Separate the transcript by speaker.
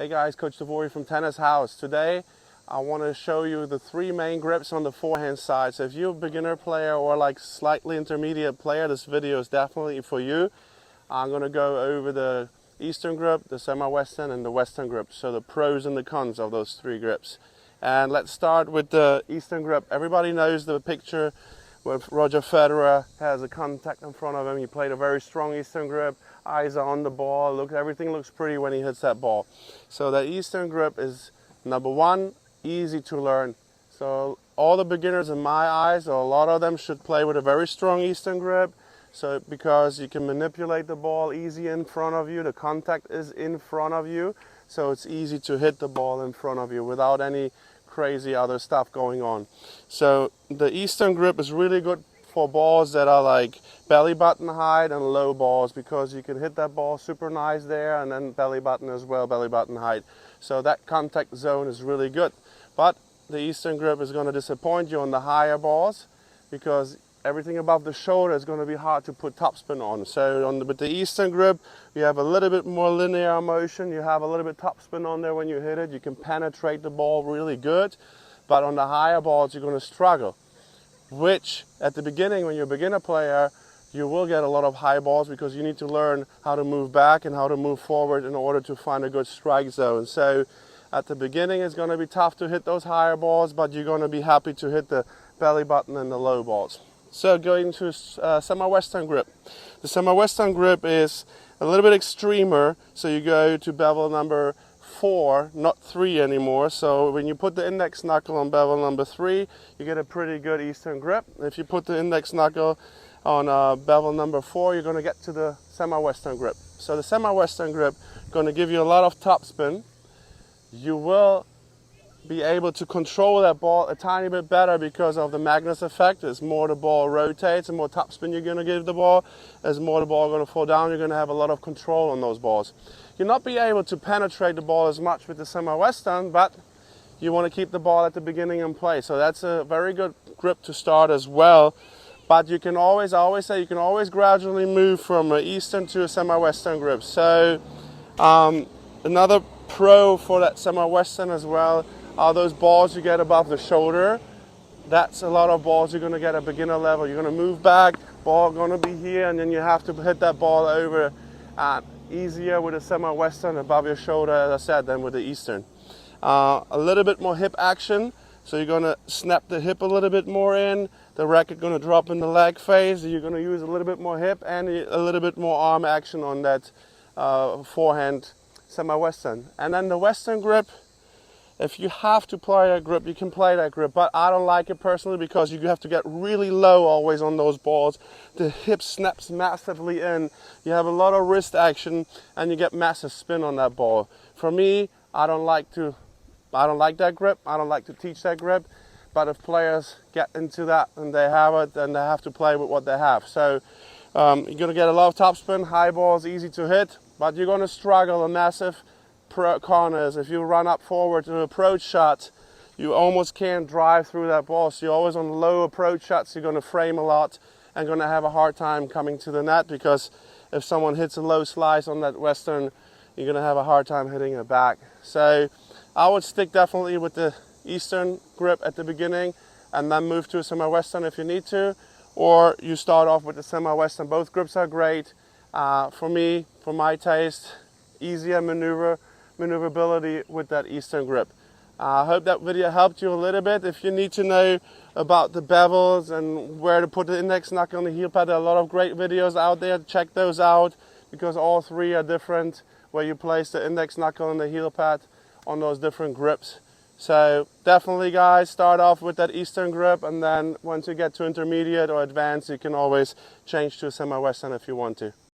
Speaker 1: Hey guys, Coach Devori from Tennis House. Today I want to show you the three main grips on the forehand side. So if you're a beginner player or like slightly intermediate player, this video is definitely for you. I'm going to go over the Eastern grip, the semi-Western and the Western grip. So the pros and the cons of those three grips. And let's start with the Eastern grip. Everybody knows the picture where Roger Federer has a contact in front of him. He played a very strong Eastern grip, eyes are on the ball, everything looks pretty when he hits that ball. So the Eastern grip is, number one, easy to learn. So all the beginners in my eyes, or a lot of them, should play with a very strong Eastern grip. So because you can manipulate the ball easy in front of you, the contact is in front of you, so it's easy to hit the ball in front of you without any crazy other stuff going on. So the Eastern grip is really good for balls that are like belly button height and low balls, because you can hit that ball super nice there, and then belly button as well, belly button height. So that contact zone is really good. But the Eastern grip is going to disappoint you on the higher balls, because everything above the shoulder is going to be hard to put topspin on. So with the Eastern grip, you have a little bit more linear motion, you have a little bit topspin on there when you hit it, you can penetrate the ball really good, but on the higher balls you're going to struggle. Which, at the beginning, when you're a beginner player, you will get a lot of high balls, because you need to learn how to move back and how to move forward in order to find a good strike zone. So at the beginning it's going to be tough to hit those higher balls, but you're going to be happy to hit the belly button and the low balls. So going to semi-Western grip. The semi-Western grip is a little bit extremer, so you go to bevel number 4, not 3 anymore. So when you put the index knuckle on bevel number 3, you get a pretty good Eastern grip. If you put the index knuckle on bevel number 4, you're going to get to the semi-Western grip. So the semi-Western grip is going to give you a lot of topspin. You will be able to control that ball a tiny bit better because of the Magnus effect. As more the ball rotates and more topspin you're going to give the ball, as more the ball going to fall down, you're going to have a lot of control on those balls. You'll not be able to penetrate the ball as much with the semi-Western, but you want to keep the ball at the beginning in play. So that's a very good grip to start as well. But you can always, I always say, you can always gradually move from an Eastern to a semi-Western grip. So another pro for that semi-Western as well are those balls you get above the shoulder. That's a lot of balls you're going to get at beginner level. You're going to move back, ball going to be here, and then you have to hit that ball over easier with a semi-Western above your shoulder, as I said, than with the Eastern. A little bit more hip action, so you're going to snap the hip a little bit more in. The racket going to drop in the leg phase. You're going to use a little bit more hip and a little bit more arm action on that forehand semi-Western. And then the Western grip, if you have to play a grip, you can play that grip, but I don't like it personally, because you have to get really low always on those balls. The hip snaps massively in, you have a lot of wrist action, and you get massive spin on that ball. For me, I don't like that grip, I don't like to teach that grip, but if players get into that and they have it, then they have to play with what they have. So you're going to get a lot of topspin, high balls, easy to hit, but you're going to struggle a massive corners. If you run up forward to an approach shot, you almost can't drive through that ball. So you're always on low approach shots, you're going to frame a lot and going to have a hard time coming to the net, because if someone hits a low slice on that Western, you're going to have a hard time hitting it back. So I would stick definitely with the Eastern grip at the beginning and then move to a semi-Western if you need to, or you start off with the semi-Western. Both grips are great. For me, for my taste, easier maneuverability with that Eastern grip. I hope that video helped you a little bit. If you need to know about the bevels and where to put the index knuckle on the heel pad, there are a lot of great videos out there. Check those out, because all three are different, where you place the index knuckle and the heel pad on those different grips. So definitely, guys, start off with that Eastern grip, and then once you get to intermediate or advanced, you can always change to a semi-Western if you want to.